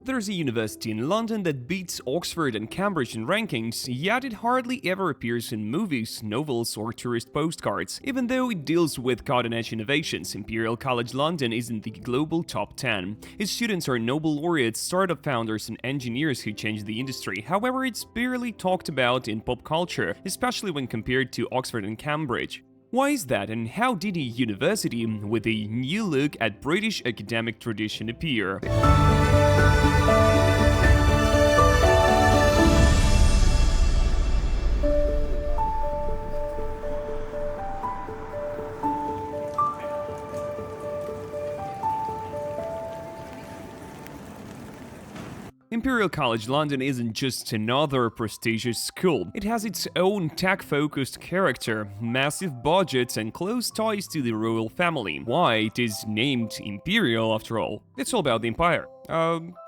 There's a university in London that beats Oxford and Cambridge in rankings, yet it hardly ever appears in movies, novels, or tourist postcards. Even though it deals with cutting-edge innovations, Imperial College London is in the global top 10. Its students are Nobel laureates, startup founders, and engineers who changed the industry. However, it's barely talked about in pop culture, especially when compared to Oxford and Cambridge. Why is that, and how did a university with a new look at British academic tradition appear? Imperial College London isn't just another prestigious school. It has its own tech-focused character, massive budgets, and close ties to the royal family. Why it is named Imperial, after all? It's all about the empire.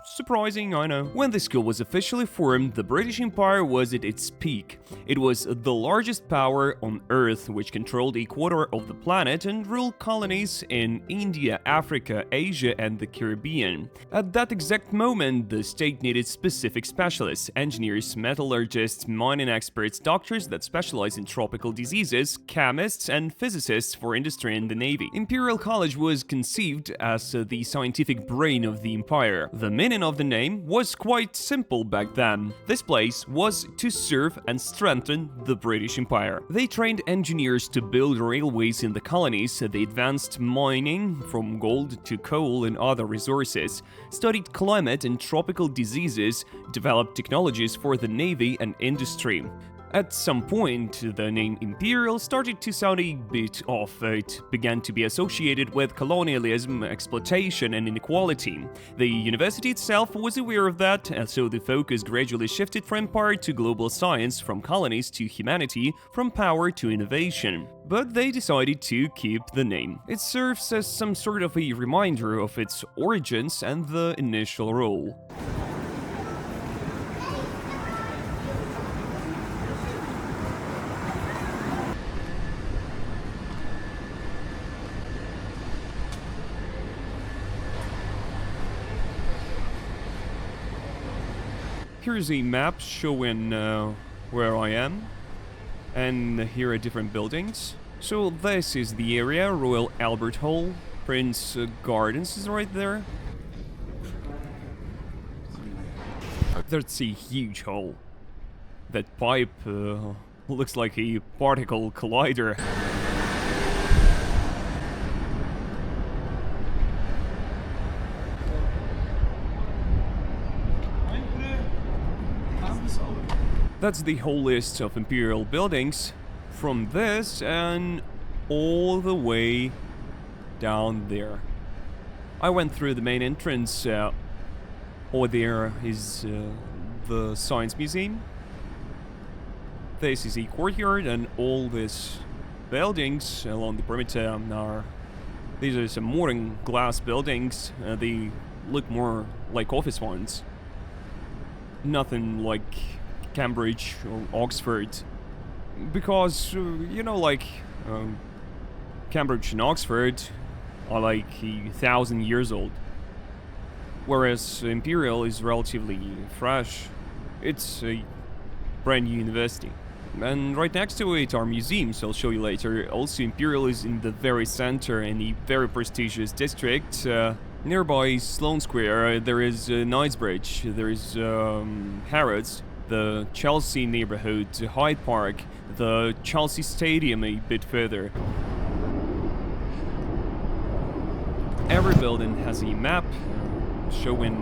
Surprising, I know. When the school was officially formed, the British Empire was at its peak. It was the largest power on Earth, which controlled a quarter of the planet and ruled colonies in India, Africa, Asia, and the Caribbean. At that exact moment, the state needed specific specialists: engineers, metallurgists, mining experts, doctors that specialize in tropical diseases, chemists, and physicists for industry and the navy. Imperial College was conceived as the scientific brain of the empire. The meaning of the name was quite simple back then. This place was to serve and strengthen the British Empire. They trained engineers to build railways in the colonies, they advanced mining from gold to coal and other resources, studied climate and tropical diseases, developed technologies for the navy and industry. At some point, the name Imperial started to sound a bit off. It began to be associated with colonialism, exploitation, and inequality. The university itself was aware of that, and so the focus gradually shifted from empire to global science, from colonies to humanity, from power to innovation. But they decided to keep the name. It serves as some sort of a reminder of its origins and the initial role. Here's a map showing where I am, and here are different buildings. So this is the area. Royal Albert Hall, Prince Gardens is right there. That's a huge hole. That pipe looks like a particle collider. That's the whole list of imperial buildings, from this and all the way down there. I went through the main entrance. Over there is the Science Museum. This is a courtyard, and all these buildings along the perimeter these are some modern glass buildings. They look more like office ones. Nothing like Cambridge or Oxford, because Cambridge and Oxford are like 1,000 years old, whereas Imperial is relatively fresh. It's a brand new university. And right next to it are museums I'll show you later. Also, Imperial is in the very center in a very prestigious district. Nearby Sloane Square, there is Knightsbridge, there is Harrods, the Chelsea neighborhood, Hyde Park, the Chelsea Stadium a bit further. Every building has a map showing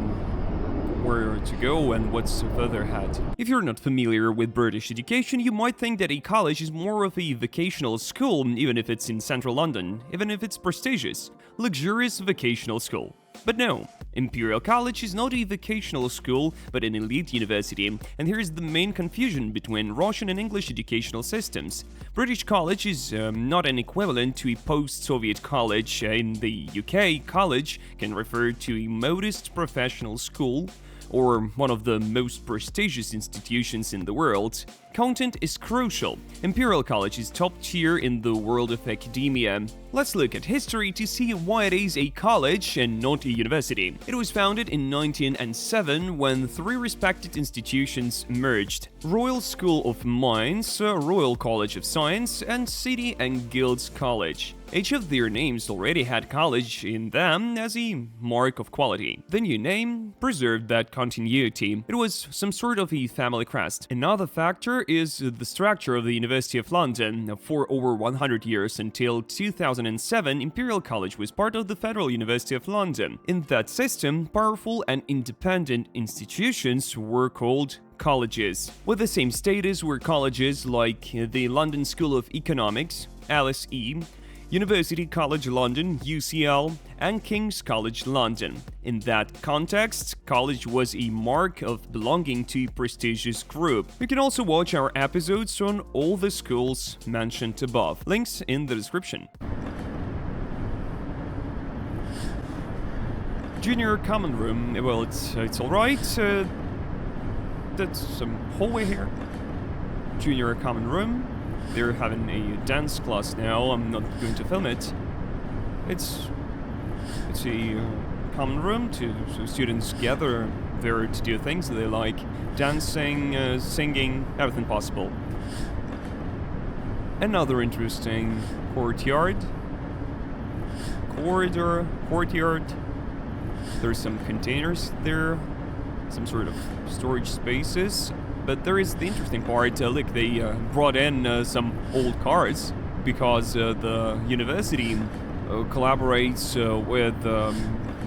where to go and what's further ahead. If you're not familiar with British education, you might think that a college is more of a vocational school, even if it's in central London, even if it's prestigious, luxurious vocational school. But no, Imperial College is not a vocational school, but an elite university, and here's the main confusion between Russian and English educational systems. British college is not an equivalent to a post-Soviet college. In the UK, college can refer to a modest professional school, or one of the most prestigious institutions in the world. Content is crucial. Imperial College is top tier in the world of academia. Let's look at history to see why it is a college and not a university. It was founded in 1907 when three respected institutions merged: Royal School of Mines, Royal College of Science, and City and Guilds College. Each of their names already had college in them as a mark of quality. The new name preserved that continuity. It was some sort of a family crest. Another factor is the structure of the University of London. For over 100 years, until 2007, Imperial College was part of the Federal University of London. In that system, powerful and independent institutions were called colleges. With the same status were colleges like the London School of Economics, LSE, University College London, UCL, and King's College London. In that context, college was a mark of belonging to a prestigious group. You can also watch our episodes on all the schools mentioned above. Links in the description. Junior common room, well, it's alright. That's some hallway here. Junior common room. They're having a dance class now. I'm not going to film it. It's a common room so students gather there to do things that they like: dancing, singing, everything possible. Another interesting courtyard. Courtyard. There's some containers there, some sort of storage spaces. But there is the interesting part. Look, they brought in some old cars because the university collaborates with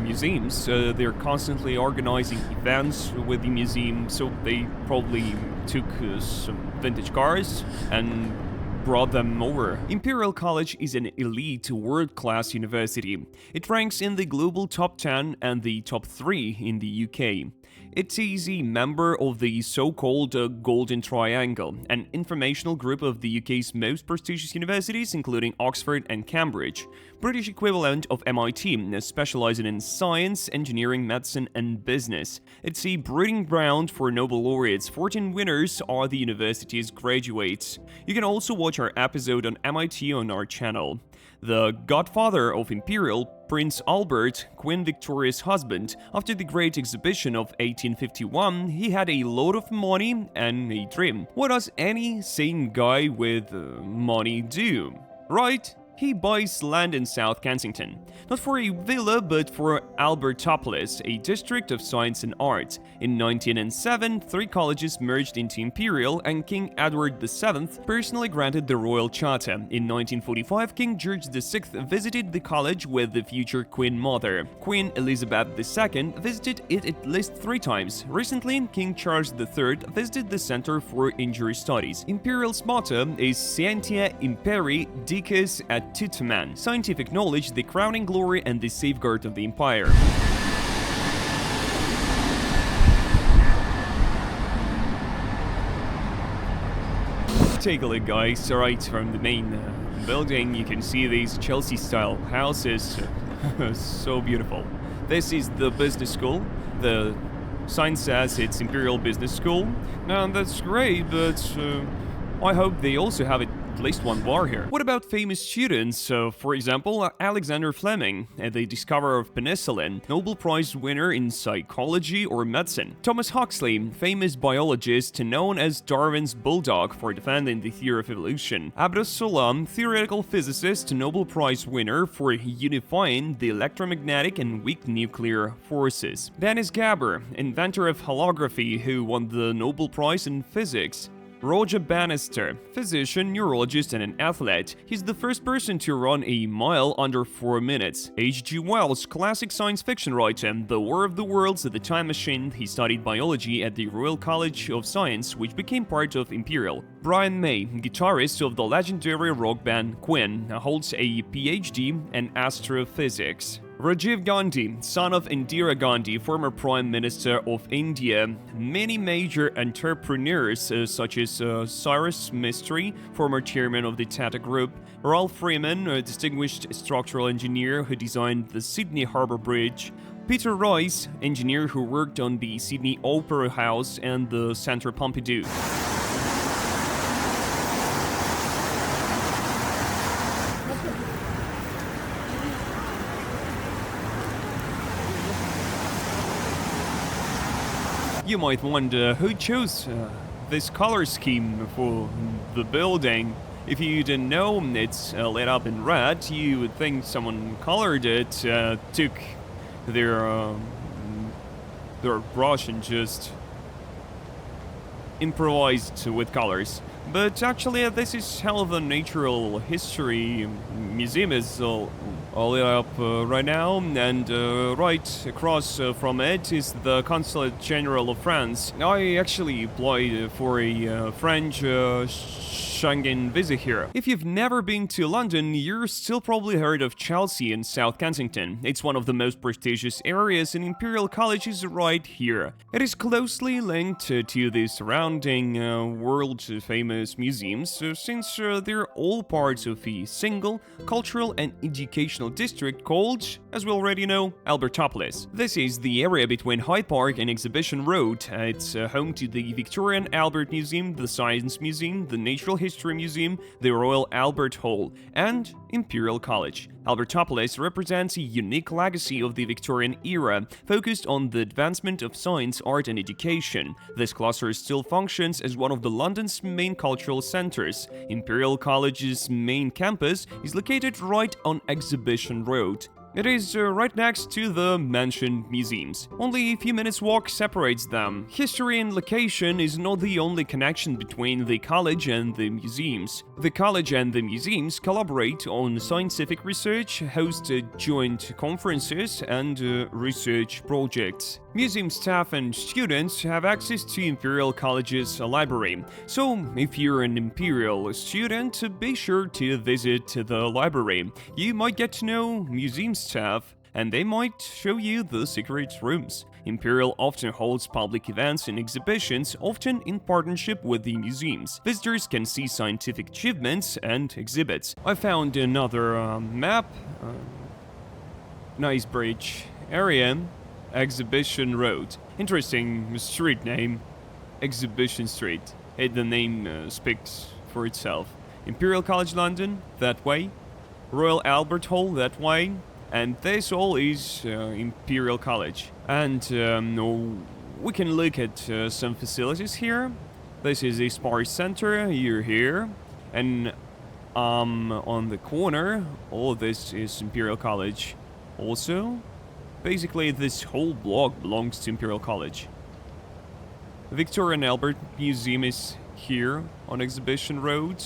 museums. They're constantly organizing events with the museum, so they probably took some vintage cars and brought them over. Imperial College is an elite, world-class university. It ranks in the global top 10 and the top 3 in the UK. It is a member of the so-called Golden Triangle, an informational group of the UK's most prestigious universities, including Oxford and Cambridge. British equivalent of MIT, specializing in science, engineering, medicine, and business. It's a breeding ground for Nobel laureates. 14 winners are the university's graduates. You can also watch our episode on MIT on our channel. The godfather of Imperial, Prince Albert, Queen Victoria's husband, after the Great Exhibition of 1851, he had a lot of money and a dream. What does any sane guy with money do? Right? He buys land in South Kensington. Not for a villa, but for Albertopolis, a district of science and art. In 1907, three colleges merged into Imperial, and King Edward VII personally granted the royal charter. In 1945, King George VI visited the college with the future Queen Mother. Queen Elizabeth II visited it at least 3 times. Recently, King Charles III visited the Center for Injury Studies. Imperial's motto is Scientia Imperii Dices et Tuteman, scientific knowledge, the crowning glory and the safeguard of the empire. Take a look, guys. Right from the main building, you can see these Chelsea-style houses. So beautiful. This is the business school. The sign says it's Imperial Business School. Now, that's great, but I hope they also have at least one bar here. What about famous students? For example, Alexander Fleming, the discoverer of penicillin, Nobel Prize winner in psychology or medicine. Thomas Huxley, famous biologist known as Darwin's bulldog for defending the theory of evolution. Abdus Salam, theoretical physicist, Nobel Prize winner for unifying the electromagnetic and weak nuclear forces. Dennis Gabor, inventor of holography, who won the Nobel Prize in physics. Roger Bannister, physician, neurologist, and an athlete. He's the first person to run a mile under 4 minutes. H.G. Wells, classic science fiction writer, the War of the Worlds, The Time Machine. He studied biology at the Royal College of Science, which became part of Imperial. Brian May, guitarist of the legendary rock band Queen, holds a PhD in astrophysics. Rajiv Gandhi, son of Indira Gandhi, former Prime Minister of India. Many major entrepreneurs such as Cyrus Mistry, former chairman of the Tata Group, Ralph Freeman, a distinguished structural engineer who designed the Sydney Harbour Bridge, Peter Royce, engineer who worked on the Sydney Opera House and the Centre Pompidou. You might wonder who chose this color scheme for the building. If you didn't know it's lit up in red, you would think someone colored it, took their brush and just improvised with colors. But actually, this is how the Natural History Museum is all lit up right now, and right across from it is the Consulate General of France. I actually applied for a French Schengen visa here. If you've never been to London, you're still probably heard of Chelsea and South Kensington. It's one of the most prestigious areas, and Imperial College is right here. It is closely linked to the surrounding world-famous museums, since they're all parts of a single cultural and educational district called, as we already know, Albertopolis. This is the area between Hyde Park and Exhibition Road. It's home to the Victorian Albert Museum, the Science Museum, the Natural History Museum, the Royal Albert Hall, and Imperial College. Albertopolis represents a unique legacy of the Victorian era, focused on the advancement of science, art, and education. This cluster still functions as one of the London's main cultural centers. Imperial College's main campus is located right on Exhibition Road. It is right next to the mentioned museums. Only a few minutes walk separates them. History and location is not the only connection between the college and the museums. The college and the museums collaborate on scientific research, host joint conferences, and research projects. Museum staff and students have access to Imperial College's library. So, if you're an Imperial student, be sure to visit the library. You might get to know museum staff, and they might show you the secret rooms. Imperial often holds public events and exhibitions, often in partnership with the museums. Visitors can see scientific achievements and exhibits. I found another map. Nice bridge area. Exhibition Road. Interesting street name. Exhibition Street. The name speaks for itself. Imperial College London, that way. Royal Albert Hall, that way. And this all is Imperial College. And we can look at some facilities here. This is a Spar Center, you're here. And on the corner, all this is Imperial College. Also, basically this whole block belongs to Imperial College. The Victoria and Albert Museum is here on Exhibition Road.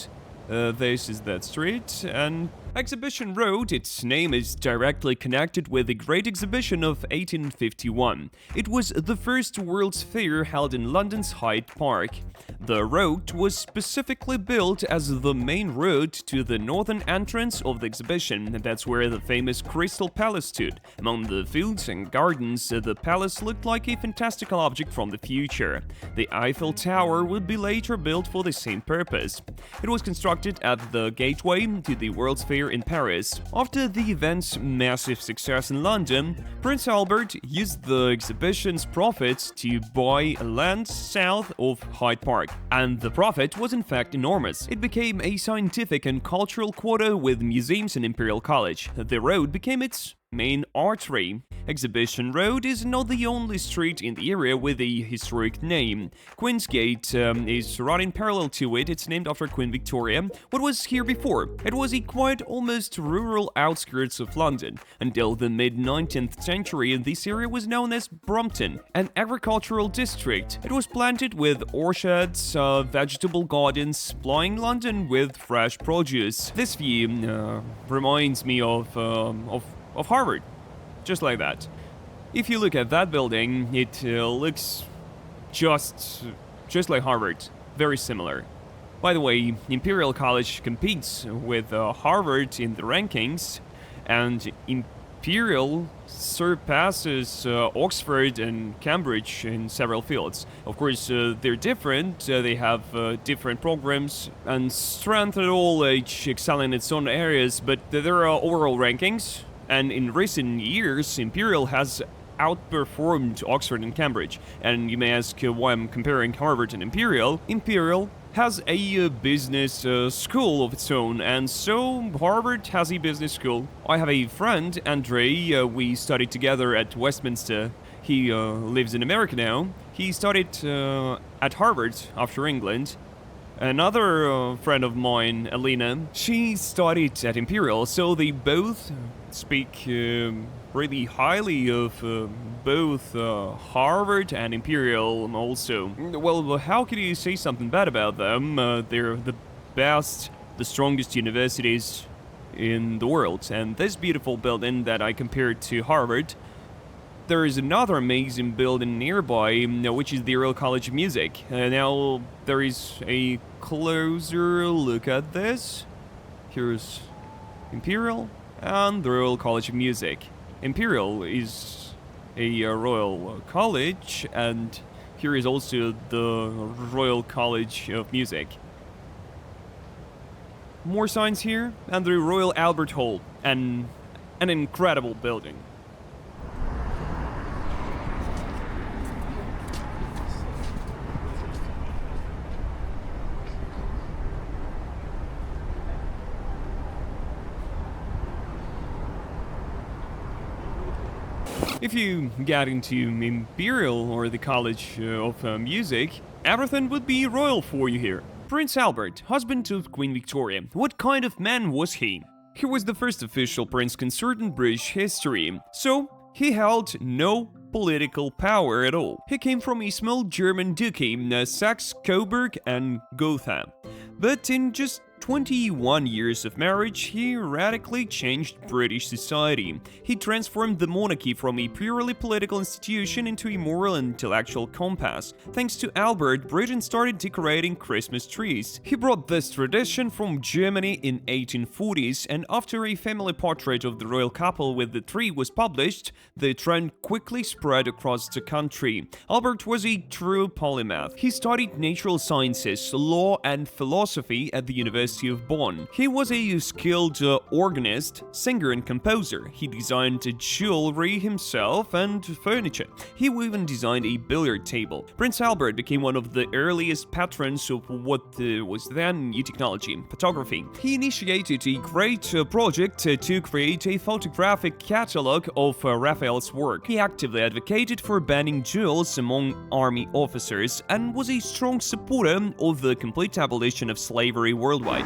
This is that street, and Exhibition Road, its name is directly connected with the Great Exhibition of 1851. It was the first World's Fair held in London's Hyde Park. The road was specifically built as the main road to the northern entrance of the exhibition, and that's where the famous Crystal Palace stood. Among the fields and gardens, the palace looked like a fantastical object from the future. The Eiffel Tower would be later built for the same purpose. It was constructed at the gateway to the World's Fair in Paris. After the event's massive success in London, Prince Albert used the exhibition's profits to buy land south of Hyde Park, and the profit was in fact enormous. It became a scientific and cultural quarter with museums and Imperial College. The road became its main artery. Exhibition Road is not the only street in the area with a historic name. Queen's Gate is running parallel to it. It's named after Queen Victoria. What was here before? It was a quiet, almost rural outskirts of London. Until the mid-19th century, this area was known as Brompton, an agricultural district. It was planted with orchards, vegetable gardens, supplying London with fresh produce. This view reminds me of Harvard, just like that. If you look at that building, it looks just like Harvard, very similar. By the way, Imperial College competes with Harvard in the rankings, and Imperial surpasses Oxford and Cambridge in several fields. Of course, they're different, they have different programs and strength at all, each excel in its own areas, but there are overall rankings. And in recent years, Imperial has outperformed Oxford and Cambridge. And you may ask why I'm comparing Harvard and Imperial. Imperial has a business school of its own, and so Harvard has a business school. I have a friend, Andre, we studied together at Westminster. He lives in America now. He studied at Harvard after England. Another friend of mine, Alina, she studied at Imperial, so they both speak really highly of both Harvard and Imperial also. Well, how could you say something bad about them? They're the best, the strongest universities in the world. And this beautiful building that I compared to Harvard, there is another amazing building nearby, which is the Imperial College of Music. Now, there is a closer look at this. Here's Imperial and the Royal College of Music. Imperial is a royal college, and here is also the Royal College of Music. More signs here, and the Royal Albert Hall, and an incredible building. If you get into Imperial or the College of Music, everything would be royal for you here. Prince Albert, husband of Queen Victoria. What kind of man was he? He was the first official prince consort in British history, so he held no political power at all. He came from a small German duchy, Saxe-Coburg and Gotha. But in just 21 years of marriage, he radically changed British society. He transformed the monarchy from a purely political institution into a moral and intellectual compass. Thanks to Albert, Britain started decorating Christmas trees. He brought this tradition from Germany in 1840s, and after a family portrait of the royal couple with the tree was published, the trend quickly spread across the country. Albert was a true polymath. He studied natural sciences, law, and philosophy at the University of Bonn. He was a skilled organist, singer, and composer. He designed jewelry himself and furniture. He even designed a billiard table. Prince Albert became one of the earliest patrons of what was then new technology, photography. He initiated a great project to create a photographic catalogue of Raphael's work. He actively advocated for banning jewels among army officers and was a strong supporter of the complete abolition of slavery worldwide.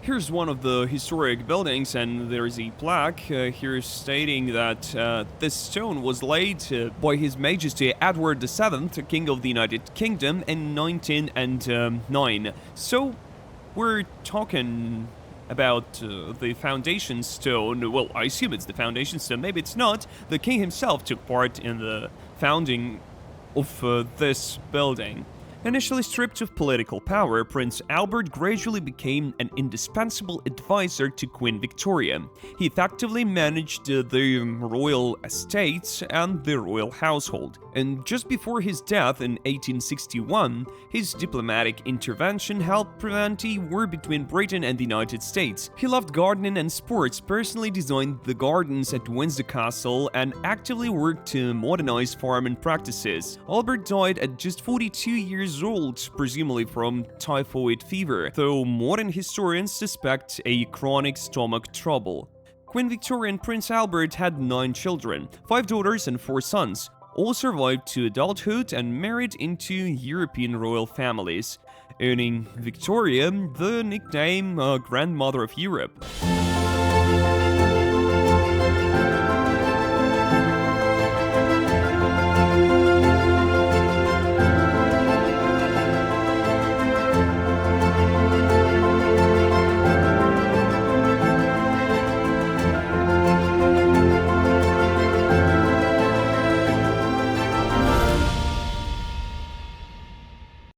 Here's one of the historic buildings, and there is a plaque here stating that this stone was laid by His Majesty Edward VII, King of the United Kingdom, in 1909. So, we're talking about the foundation stone. Well, I assume it's the foundation stone, maybe it's not. The king himself took part in the founding of this building. Initially stripped of political power, Prince Albert gradually became an indispensable advisor to Queen Victoria. He effectively managed the royal estates and the royal household. And just before his death in 1861, his diplomatic intervention helped prevent a war between Britain and the United States. He loved gardening and sports, personally designed the gardens at Windsor Castle, and actively worked to modernize farming practices. Albert died at just 42 years old, presumably from typhoid fever, though modern historians suspect a chronic stomach trouble. Queen Victoria and Prince Albert had 9 children, 5 daughters and 4 sons. All survived to adulthood and married into European royal families, earning Victoria the nickname Grandmother of Europe.